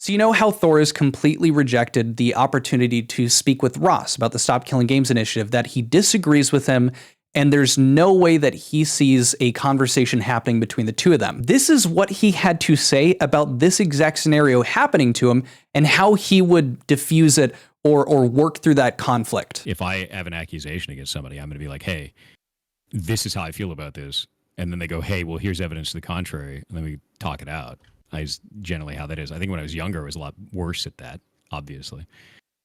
So you know how Thor has completely rejected the opportunity to speak with Ross about the Stop Killing Games initiative, that he disagrees with him, and there's no way that he sees a conversation happening between the two of them. This is what he had to say about this exact scenario happening to him and how he would diffuse it or work through that conflict. If I have an accusation against somebody, I'm going to be like, hey, this is how I feel about this. And then they go, hey, well, here's evidence to the contrary. And then we talk it out. Is generally how that is. I think when I was younger, I was a lot worse at that, obviously.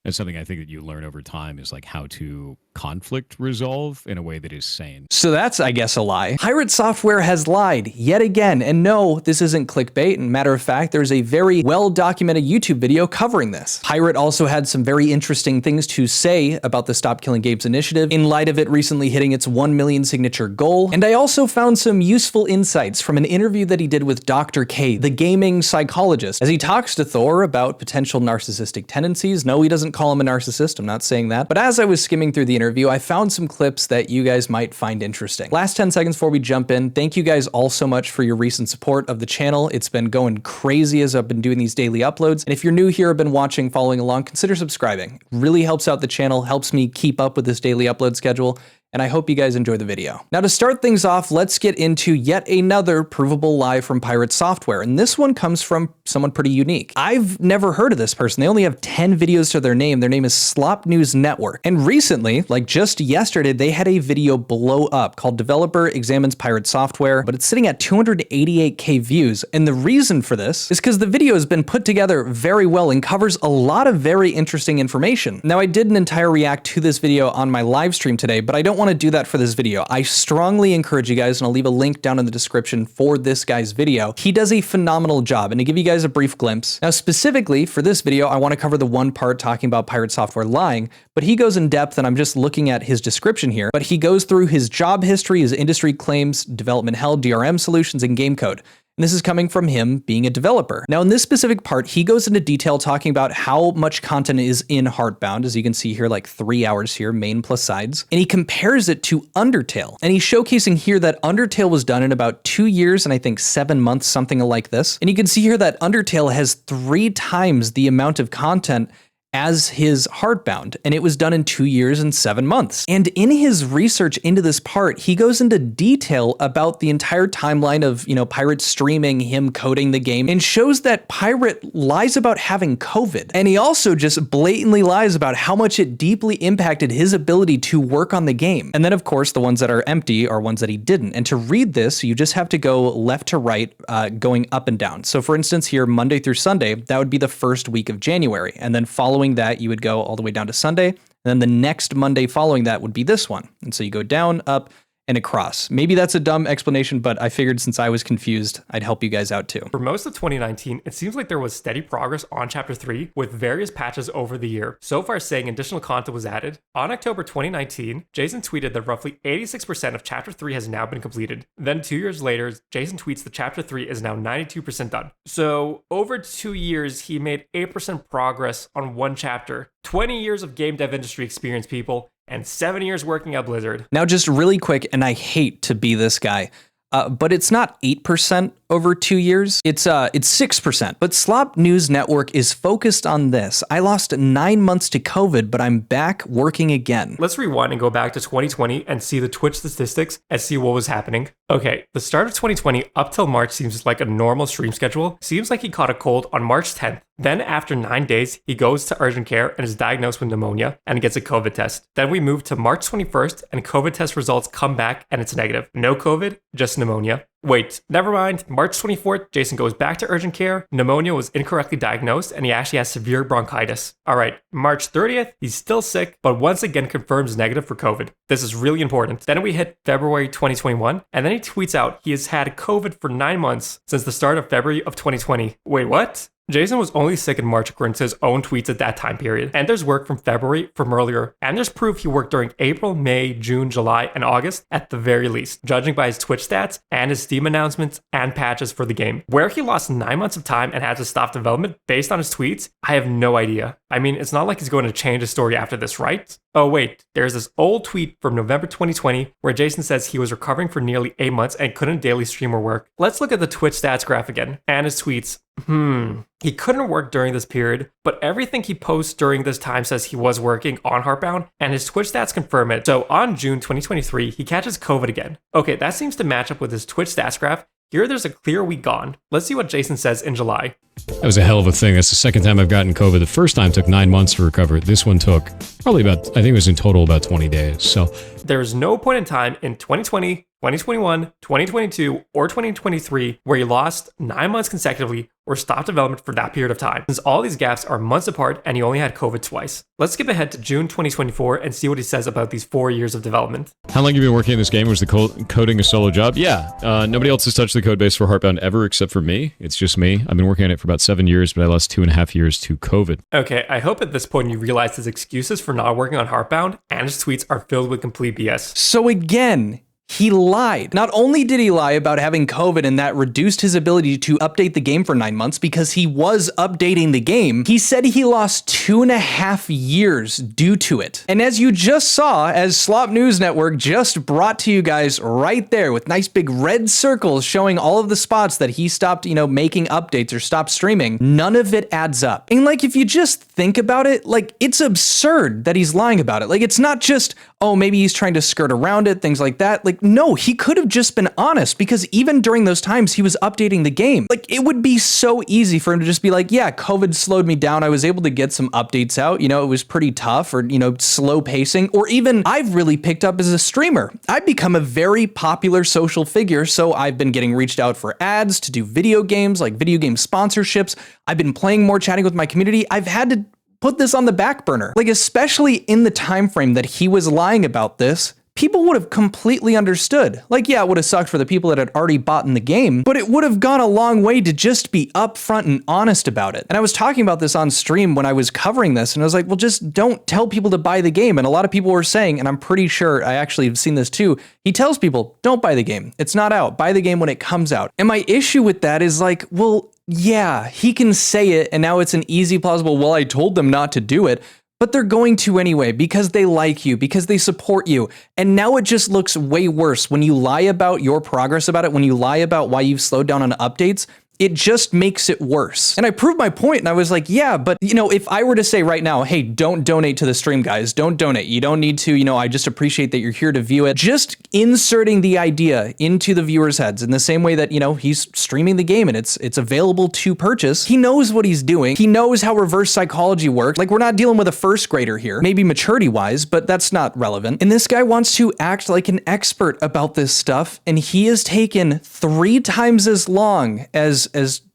That's something I think that you learn over time, is like how to conflict resolve in a way that is sane. So that's, I guess, a lie. Pirate Software has lied yet again. And no, this isn't clickbait. And matter of fact, there's a very well-documented YouTube video covering this. Pirate also had some very interesting things to say about the Stop Killing Games initiative in light of it recently hitting its 1 million signature goal. And I also found some useful insights from an interview that he did with Dr. K, the gaming psychologist, as he talks to Thor about potential narcissistic tendencies. No, he doesn't call him a narcissist. I'm not saying that. But as I was skimming through the interview, I found some clips that you guys might find interesting. Last 10 seconds before we jump in, thank you guys all so much for your recent support of the channel. It's been going crazy as I've been doing these daily uploads. And if you're new here, have been watching, following along, consider subscribing. It really helps out the channel, helps me keep up with this daily upload schedule. And I hope you guys enjoy the video. Now, to start things off, let's get into yet another provable lie from Pirate Software. And this one comes from someone pretty unique. I've never heard of this person. They only have 10 videos to their name. Their name is Slop News Network. And recently, like just yesterday, they had a video blow up called Developer Examines Pirate Software, but it's sitting at 288K views. And the reason for this is because the video has been put together very well and covers a lot of very interesting information. Now, I did an entire react to this video on my live stream today, but I don't want to do that for this video. I strongly encourage you guys, and I'll leave a link down in the description for this guy's video. He does a phenomenal job, and to give you guys a brief glimpse. Now, specifically for this video, I want to cover the one part talking about Pirate Software lying, but he goes in depth, and I'm just looking at his description here, but he goes through his job history, his industry claims, development hell, DRM solutions, and game code. And this is coming from him being a developer. Now, in this specific part, he goes into detail talking about how much content is in Heartbound. As you can see here, like 3 hours here, main plus sides. And he compares it to Undertale. And he's showcasing here that Undertale was done in about 2 years and I think 7 months, something like this. And you can see here that Undertale has 3 times the amount of content as his Heartbound, and it was done in 2 years and 7 months. And in his research into this part, he goes into detail about the entire timeline of, Pirate streaming, him coding the game, and shows that Pirate lies about having COVID. And he also just blatantly lies about how much it deeply impacted his ability to work on the game. And then, of course, the ones that are empty are ones that he didn't. And to read this, you just have to go left to right, going up and down. So for instance, here, Monday through Sunday, that would be the first week of January. And then following that, you would go all the way down to Sunday, and then the next Monday following that would be this one. And so you go down, up, and across. Maybe that's a dumb explanation, but I figured since I was confused, I'd help you guys out too. For most of 2019, it seems like there was steady progress on Chapter 3 with various patches over the year, so far saying additional content was added. On October 2019, Jason tweeted that roughly 86% of Chapter 3 has now been completed. Then 2 years later, Jason tweets that Chapter 3 is now 92% done. So over 2 years, he made 8% progress on one chapter. 20 years of game dev industry experience, people, and 7 years working at Blizzard. Now, just really quick, and I hate to be this guy, but it's not 8% over 2 years. It's 6%. But Slop News Network is focused on this. I lost 9 months to COVID, but I'm back working again. Let's rewind and go back to 2020 and see the Twitch statistics and see what was happening. Okay, the start of 2020 up till March seems like a normal stream schedule. Seems like he caught a cold on March 10th. Then after 9 days, he goes to urgent care and is diagnosed with pneumonia and gets a COVID test. Then we move to March 21st and COVID test results come back and it's negative. No COVID, just pneumonia. Wait, never mind. March 24th, Jason goes back to urgent care. Pneumonia was incorrectly diagnosed and he actually has severe bronchitis. All right, March 30th, he's still sick, but once again confirms negative for COVID. This is really important. Then we hit February 2021, and then he tweets out he has had COVID for 9 months since the start of February of 2020. Wait, what? Jason was only sick in March according to his own tweets at that time period. And there's work from February from earlier. And there's proof he worked during April, May, June, July, and August at the very least, judging by his Twitch stats and his Steam announcements and patches for the game. Where he lost 9 months of time and had to stop development based on his tweets, I have no idea. I mean, it's not like he's going to change his story after this, right? Oh wait, there's this old tweet from November 2020 where Jason says he was recovering for nearly 8 months and couldn't daily stream or work. Let's look at the Twitch stats graph again and his tweets. He couldn't work during this period, but everything he posts during this time says he was working on Heartbound, and his Twitch stats confirm it. So on June 2023, he catches COVID again. Okay, that seems to match up with his Twitch stats graph. Here there's a clear week gone. Let's see what Jason says in July. That was a hell of a thing. That's the second time I've gotten COVID. The first time took 9 months to recover. This one took probably about, I think it was in total about 20 days. So there is no point in time in 2020, 2021, 2022, or 2023 where he lost 9 months consecutively or stopped development for that period of time, since all these gaps are months apart and he only had COVID twice. Let's skip ahead to June 2024 and see what he says about these 4 years of development. how long have you been working in this game? Was the coding a solo job? Yeah. Nobody else has touched the code base for Heartbound ever except for me. It's just me. I've been working on it for about 7 years, but I lost 2.5 years to COVID. Okay, I hope at this point you realize his excuses for not working on Heartbound and his tweets are filled with complete BS. So again, he lied. Not only did he lie about having COVID and that reduced his ability to update the game for 9 months because he was updating the game, he said he lost 2.5 years due to it. And as you just saw, as Slop News Network just brought to you guys right there with nice big red circles showing all of the spots that he stopped, making updates or stopped streaming, none of it adds up. And like, if you just think about it, like, it's absurd that he's lying about it. Like, it's not just, oh, maybe he's trying to skirt around it, things like that. Like, no, he could have just been honest, because even during those times he was updating the game. Like, it would be so easy for him to just be like, yeah, COVID slowed me down. I was able to get some updates out. It was pretty tough, or, slow pacing, or even I've really picked up as a streamer. I've become a very popular social figure, so I've been getting reached out for ads to do video games, like video game sponsorships. I've been playing more, chatting with my community. I've had to put this on the back burner. Like, especially in the time frame that he was lying about this, people would have completely understood. Like, yeah, it would have sucked for the people that had already bought in the game, but it would have gone a long way to just be upfront and honest about it. And I was talking about this on stream when I was covering this, and I was like, well, just don't tell people to buy the game. And a lot of people were saying, and I'm pretty sure I actually have seen this too, he tells people, don't buy the game. It's not out. Buy the game when it comes out. And my issue with that is like, well, yeah, he can say it, and now it's an easy, plausible, well, I told them not to do it, but they're going to anyway because they like you, because they support you. And now it just looks way worse when you lie about your progress about it, when you lie about why you've slowed down on updates. It just makes it worse. And I proved my point, and I was like, yeah, but if I were to say right now, hey, don't donate to the stream, guys, don't donate. You don't need to, I just appreciate that you're here to view it. Just inserting the idea into the viewers' heads in the same way that, he's streaming the game and it's available to purchase. He knows what he's doing. He knows how reverse psychology works. Like, we're not dealing with a first grader here, maybe maturity wise, but that's not relevant. And this guy wants to act like an expert about this stuff. And he has taken 3 times as long as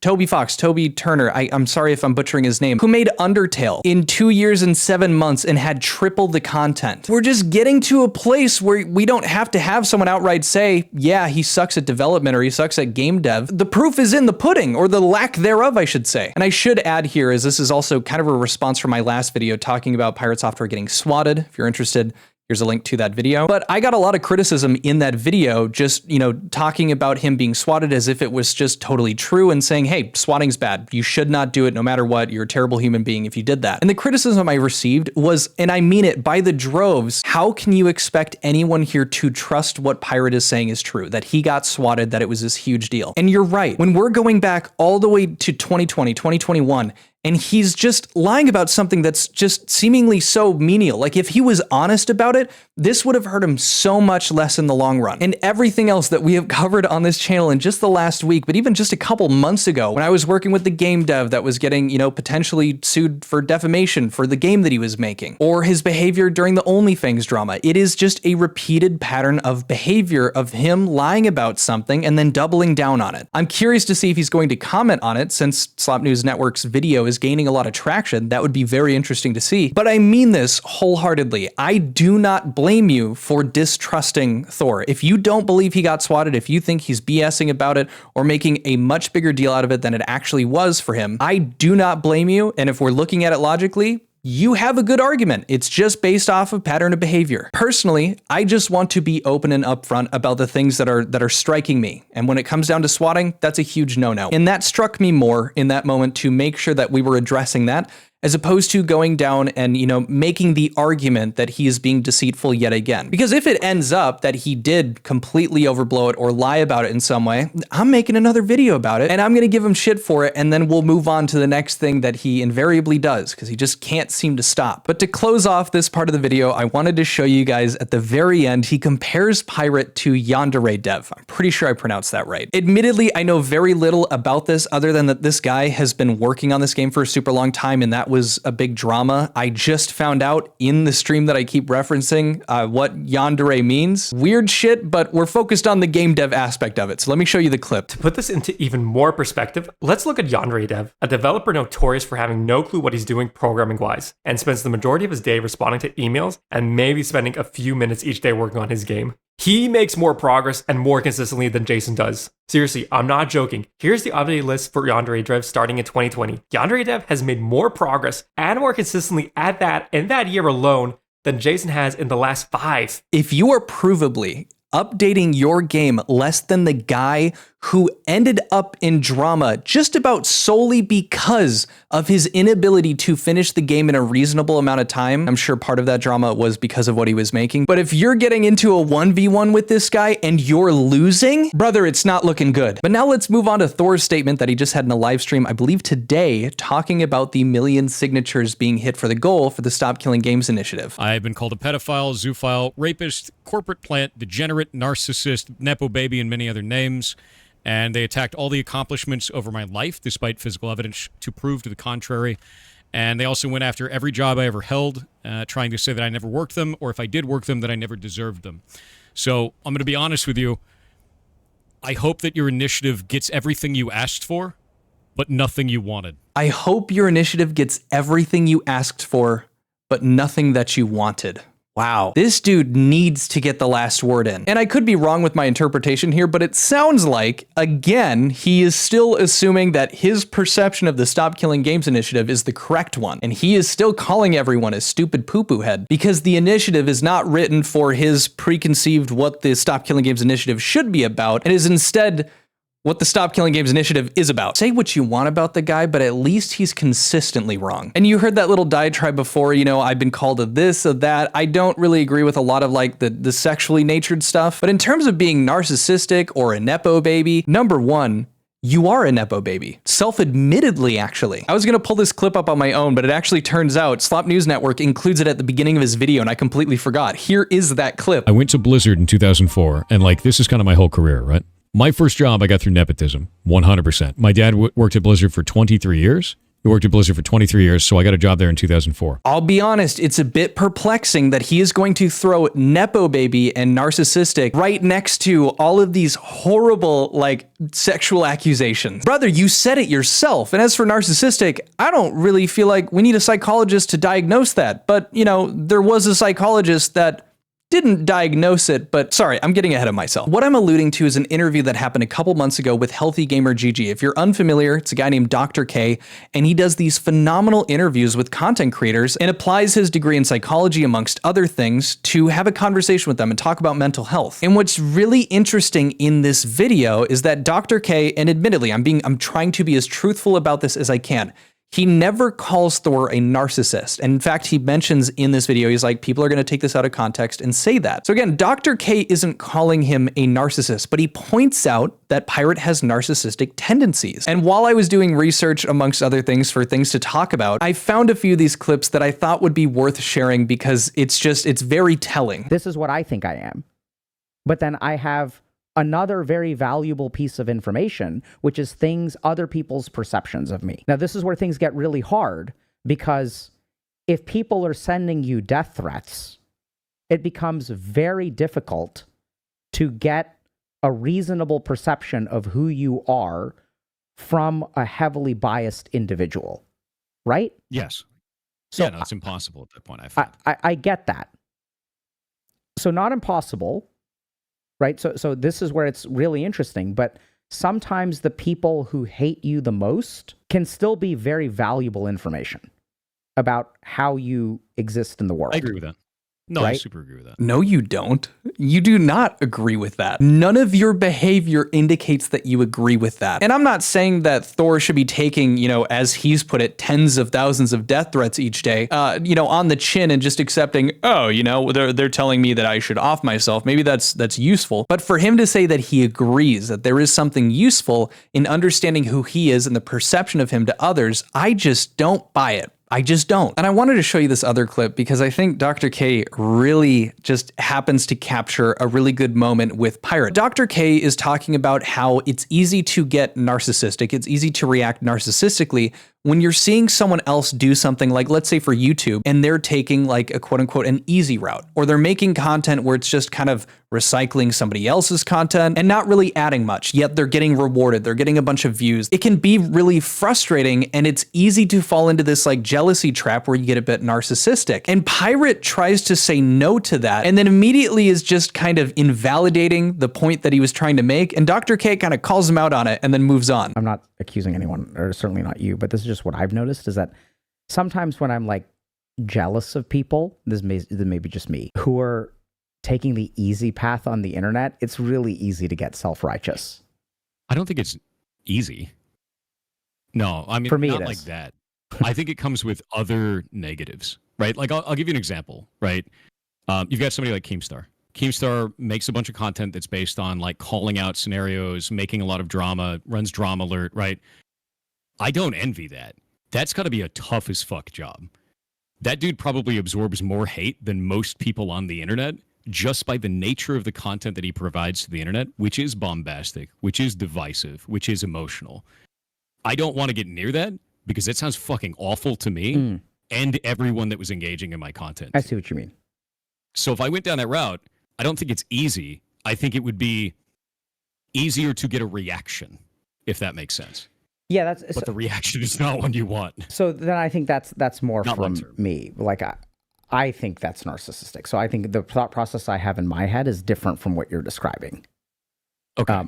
Toby Turner, I'm sorry if I'm butchering his name, who made Undertale in 2 years and 7 months and had triple the content. We're just getting to a place where we don't have to have someone outright say, yeah, he sucks at development or he sucks at game dev. The proof is in the pudding, or the lack thereof, I should say. And I should add here, as this is also kind of a response from my last video talking about Pirate Software getting swatted. If you're interested, here's a link to that video. But I got a lot of criticism in that video, just, talking about him being swatted as if it was just totally true and saying, hey, swatting's bad. You should not do it no matter what. You're a terrible human being if you did that. And the criticism I received was, and I mean it by the droves, how can you expect anyone here to trust what Pirate is saying is true? That he got swatted, that it was this huge deal. And you're right. When we're going back all the way to 2020, 2021, and he's just lying about something that's just seemingly so menial. Like, if he was honest about it, this would have hurt him so much less in the long run. And everything else that we have covered on this channel in just the last week, but even just a couple months ago, when I was working with the game dev that was getting, potentially sued for defamation for the game that he was making, or his behavior during the OnlyFans drama, it is just a repeated pattern of behavior of him lying about something and then doubling down on it. I'm curious to see if he's going to comment on it, since Slop News Network's video is gaining a lot of traction. That would be very interesting to see. But I mean this wholeheartedly. I do not blame you for distrusting Thor. If you don't believe he got swatted, if you think he's BSing about it or making a much bigger deal out of it than it actually was for him, I do not blame you. And if we're looking at it logically, you have a good argument. It's just based off of pattern of behavior. Personally, I just want to be open and upfront about the things that are striking me. And when it comes down to swatting, that's a huge no-no. And that struck me more in that moment to make sure that we were addressing that. as opposed to going down and, making the argument that he is being deceitful yet again. Because if it ends up that he did completely overblow it or lie about it in some way, I'm making another video about it and I'm going to give him shit for it, and then we'll move on to the next thing that he invariably does because he just can't seem to stop. But to close off this part of the video, I wanted to show you guys at the very end, he compares Pirate to Yandere Dev. I'm pretty sure I pronounced that right. Admittedly, I know very little about this other than that this guy has been working on this game for a super long time, and that was a big drama. I just found out in the stream that I keep referencing what yandere means. Weird shit, but we're focused on the game dev aspect of it. So let me show you the clip. To put this into even more perspective, let's look at Yandere Dev, a developer notorious for having no clue what he's doing programming-wise, and spends the majority of his day responding to emails and maybe spending a few minutes each day working on his game. He makes more progress and more consistently than Jason does. Seriously, I'm not joking. Here's the updated list for Yandere Dev starting in 2020. Yandere Dev has made more progress and more consistently in that year alone than Jason has in the last 5. If you are provably updating your game less than the guy who ended up in drama just about solely because of his inability to finish the game in a reasonable amount of time. I'm sure part of that drama was because of what he was making. But if you're getting into a 1v1 with this guy and you're losing, brother, it's not looking good. But now let's move on to Thor's statement that he just had in a live stream, I believe today, talking about the 1 million signatures being hit for the goal for the Stop Killing Games initiative. I've been called a pedophile, zoophile, rapist, corporate plant, degenerate, narcissist, nepo baby, and many other names. And they attacked all the accomplishments over my life, despite physical evidence to prove to the contrary. And they also went after every job I ever held, trying to say that I never worked them, or if I did work them, that I never deserved them. So I'm going to be honest with you. I hope that your initiative gets everything you asked for, but nothing you wanted. I hope your initiative gets everything you asked for, but nothing that you wanted. Wow, this dude needs to get the last word in. And I could be wrong with my interpretation here, but it sounds like, again, he is still assuming that his perception of the Stop Killing Games initiative is the correct one. And he is still calling everyone a stupid poo-poo head because the initiative is not written for his preconceived what the Stop Killing Games initiative should be about. It is instead what the Stop Killing Games initiative is about. Say what you want about the guy, but at least he's consistently wrong. And you heard that little diatribe before, I've been called a this, a that. I don't really agree with a lot of like the sexually natured stuff. But in terms of being narcissistic or a nepo baby, number one, you are a nepo baby. Self-admittedly, actually. I was gonna pull this clip up on my own, but it actually turns out Slop News Network includes it at the beginning of his video, and I completely forgot. Here is that clip. I went to Blizzard in 2004, and this is kind of my whole career, right? My first job I got through nepotism, 100%. My dad worked at Blizzard for 23 years. He worked at Blizzard for 23 years, so I got a job there in 2004. I'll be honest, it's a bit perplexing that he is going to throw nepo baby and narcissistic right next to all of these horrible, sexual accusations. Brother, you said it yourself. And as for narcissistic, I don't really feel like we need a psychologist to diagnose that. But, there was a psychologist that didn't diagnose it, but sorry, I'm getting ahead of myself. What I'm alluding to is an interview that happened a couple months ago with Healthy Gamer GG. If you're unfamiliar, it's a guy named Dr. K, and he does these phenomenal interviews with content creators and applies his degree in psychology, amongst other things, to have a conversation with them and talk about mental health. And what's really interesting in this video is that Dr. K, and admittedly, I'm trying to be as truthful about this as I can, he never calls Thor a narcissist. And in fact, he mentions in this video, he's like, people are going to take this out of context and say that. So again, Dr. K isn't calling him a narcissist, but he points out that Pirate has narcissistic tendencies. And while I was doing research, amongst other things, for things to talk about, I found a few of these clips that I thought would be worth sharing because it's very telling. This is what I think I am. But then I have another very valuable piece of information, which is other people's perceptions of me. Now, this is where things get really hard, because if people are sending you death threats, it becomes very difficult to get a reasonable perception of who you are from a heavily biased individual, right? Yes. So yeah, no, it's impossible at that point, I find. I get that. So not impossible, right? So this is where it's really interesting, but sometimes the people who hate you the most can still be very valuable information about how you exist in the world. I agree with that. No, I right? super agree with that. No, you don't. You do not agree with that. None of your behavior indicates that you agree with that. And I'm not saying that Thor should be taking, as he's put it, tens of thousands of death threats each day, on the chin and just accepting, they're telling me that I should off myself. Maybe that's useful. But for him to say that he agrees that there is something useful in understanding who he is and the perception of him to others, I just don't buy it. I just don't. And I wanted to show you this other clip because I think Dr. K really just happens to capture a really good moment with Pirate. Dr. K is talking about how it's easy to get narcissistic. It's easy to react narcissistically when you're seeing someone else do something like, let's say for YouTube, and they're taking like a quote unquote an easy route, or they're making content where it's just kind of recycling somebody else's content and not really adding much, yet they're getting rewarded. They're getting a bunch of views. It can be really frustrating, and it's easy to fall into this like jealousy trap where you get a bit narcissistic. And Pirate tries to say no to that, and then immediately is just kind of invalidating the point that he was trying to make. And Dr. K kind of calls him out on it and then moves on. I'm not accusing anyone, or certainly not you, but this is just what I've noticed is that sometimes when I'm like jealous of people, this may be just me, who are taking the easy path on the internet, it's really easy to get self-righteous. I don't think it's easy. No, I mean, For me, not it like is. that. I think it comes with other negatives, right? Like, I'll give you an example, right? You've got somebody like Keemstar. Keemstar makes a bunch of content that's based on like calling out scenarios, making a lot of drama, runs Drama Alert, right? I don't envy that. That's got to be a tough as fuck job. That dude probably absorbs more hate than most people on the internet just by the nature of the content that he provides to the internet, which is bombastic, which is divisive, which is emotional. I don't want to get near that because that sounds fucking awful to me and everyone that was engaging in my content. I see what you mean. So if I went down that route, I don't think it's easy. I think it would be easier to get a reaction, if that makes sense. Yeah, But the reaction is not one you want. so then I think that's more Not from long-term. me. Like I think that's narcissistic. So I think the thought process I have in my head is different from what you're describing. Okay.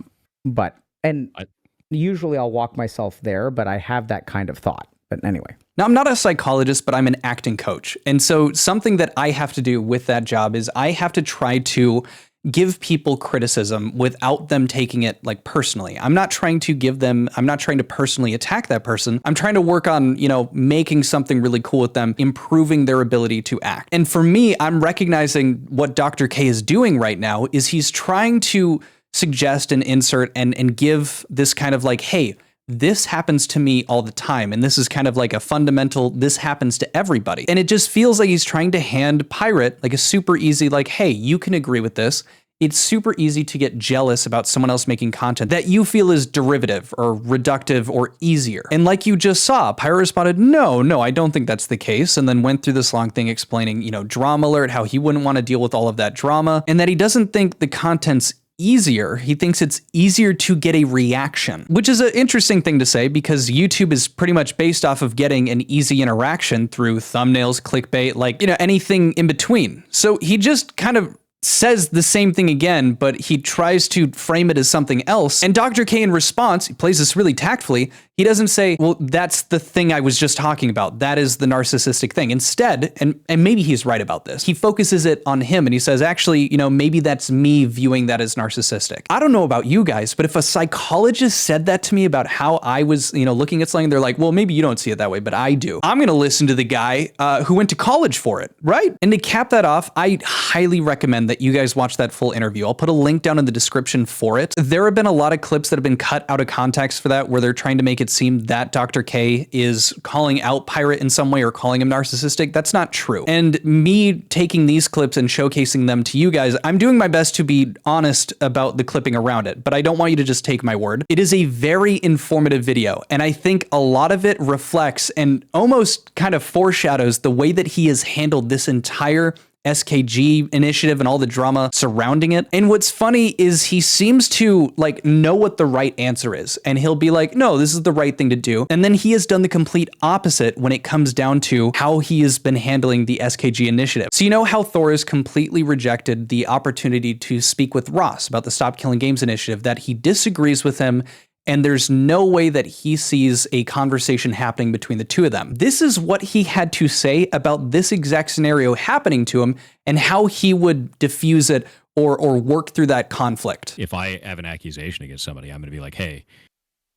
Usually I'll walk myself there, but I have that kind of thought. But anyway. Now, I'm not a psychologist, but I'm an acting coach. And so something that I have to do with that job is I have to try to give people criticism without them taking it like personally. I'm not trying to personally attack that person. I'm trying to work on, making something really cool with them, improving their ability to act. And for me, I'm recognizing what Dr. K is doing right now is he's trying to suggest and insert and give this kind of like, hey, this happens to me all the time. And this is kind of like a fundamental, this happens to everybody. And it just feels like he's trying to hand Pirate like a super easy, like, hey, you can agree with this. It's super easy to get jealous about someone else making content that you feel is derivative or reductive or easier. And like you just saw, Pirate responded, no, I don't think that's the case. And then went through this long thing explaining, Drama Alert, how he wouldn't want to deal with all of that drama and that he doesn't think the content's easier. He thinks it's easier to get a reaction, which is an interesting thing to say because YouTube is pretty much based off of getting an easy interaction through thumbnails, clickbait, like, anything in between. So he just kind of says the same thing again, but he tries to frame it as something else. And Dr. K in response, he plays this really tactfully. He doesn't say, well, that's the thing I was just talking about. That is the narcissistic thing. Instead, and maybe he's right about this, he focuses it on him and he says, actually, maybe that's me viewing that as narcissistic. I don't know about you guys, but if a psychologist said that to me about how I was, looking at something, they're like, well, maybe you don't see it that way, but I do. I'm going to listen to the guy who went to college for it, right? And to cap that off, I highly recommend that you guys watch that full interview. I'll put a link down in the description for it. There have been a lot of clips that have been cut out of context for that, where they're trying to make it seem that Dr. K is calling out Pirate in some way or calling him narcissistic. That's not true. And me taking these clips and showcasing them to you guys, I'm doing my best to be honest about the clipping around it, but I don't want you to just take my word. It is a very informative video, and I think a lot of it reflects and almost kind of foreshadows the way that he has handled this entire SKG initiative and all the drama surrounding it. And what's funny is he seems to like know what the right answer is. And he'll be like, no, this is the right thing to do. And then he has done the complete opposite when it comes down to how he has been handling the SKG initiative. So you know how Thor has completely rejected the opportunity to speak with Ross about the Stop Killing Games initiative, that he disagrees with him and there's no way that he sees a conversation happening between the two of them. This is what he had to say about this exact scenario happening to him and how he would diffuse it or work through that conflict. If I have an accusation against somebody, I'm going to be like, hey,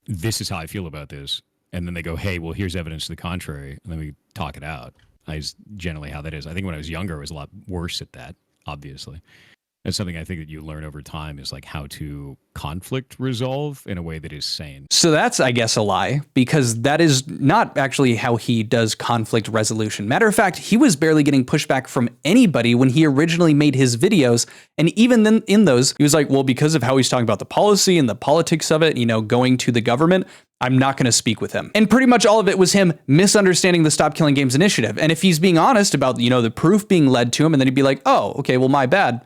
this is how I feel about this. And then they go, hey, well, here's evidence to the contrary. And then we talk it out. Is generally how that is. I think when I was younger, I was a lot worse at that, obviously. That's something I think that you learn over time is like how to conflict resolve in a way that is sane. So that's, I guess, a lie, because that is not actually how he does conflict resolution. Matter of fact, he was barely getting pushback from anybody when he originally made his videos. And even then in those, he was like, well, because of how he's talking about the policy and the politics of it, going to the government, I'm not going to speak with him. And pretty much all of it was him misunderstanding the Stop Killing Games initiative. And if he's being honest about, the proof being led to him, and then he'd be like, oh, okay, well, my bad.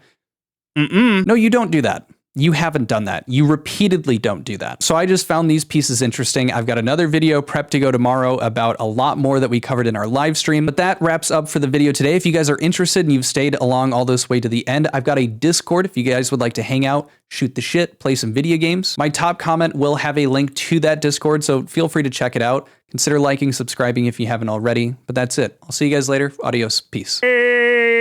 No, you don't do that. You haven't done that. You repeatedly don't do that. So I just found these pieces interesting. I've got another video prepped to go tomorrow about a lot more that we covered in our live stream, but that wraps up for the video today. If you guys are interested and you've stayed along all this way to the end, I've got a Discord if you guys would like to hang out, shoot the shit, play some video games. My top comment will have a link to that Discord, so feel free to check it out. Consider liking, subscribing if you haven't already, but that's it. I'll see you guys later. Adios. Peace.